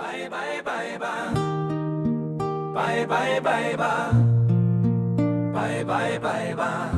Bye bye bye bye. Bye bye bye bye. Bye bye bye bye.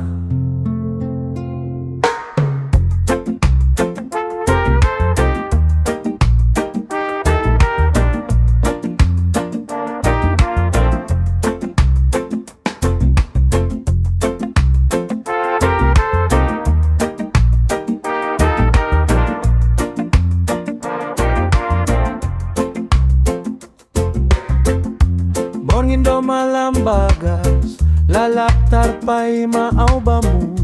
Borngindo malam bagas, lalap tarpay maaw ba mo?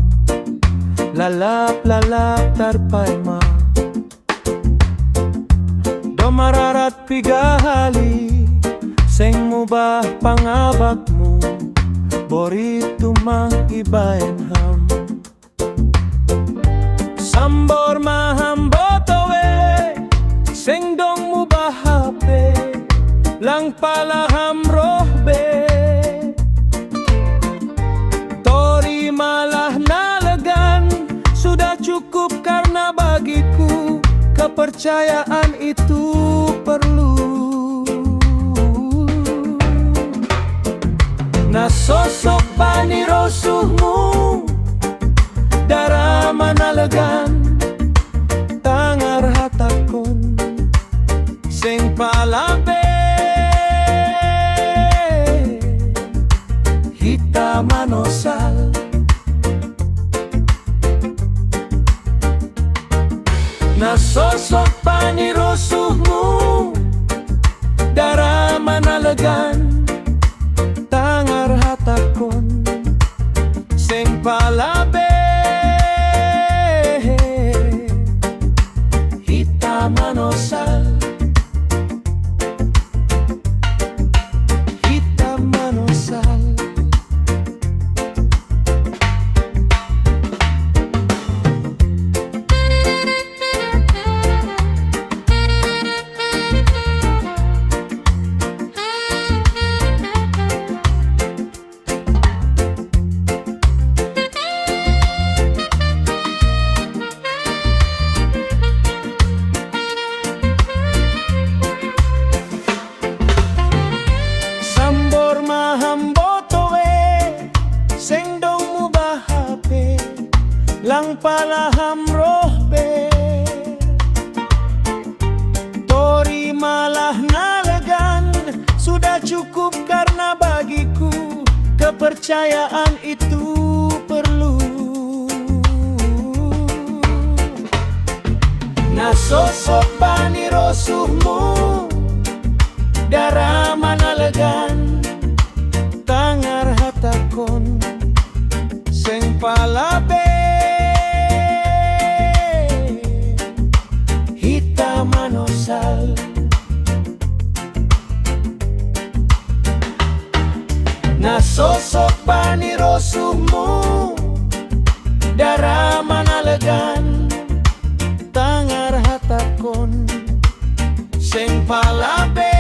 Lalap tarpay ma. Do mararat pigahali, seng mo ba pangabak mo? Borito mang ibayan ham. Sambor mahambotowe, seng dong mo ba hape? Lang palaham rohbe, tori malah nalagan. Sudah cukup karena bagiku kepercayaan itu perlu. Nasosok panirosuhmu, darah manalagan, tangar hatakon, sing palabe. Manosal nasosok panirosuhmu, darah manalagan, tangar hatakon, sing palabe. Hita manosal, hita manosal. Lang palaham rohbe, tori malah nalagan. Sudah cukup karena bagiku kepercayaan itu perlu. Nasosok panirosuhmu, darah manalagan, tangar hatakon, seng palabe. Manosal nasosok panirosuhmu, darah manalagan, tangar hatakon, seng palabe.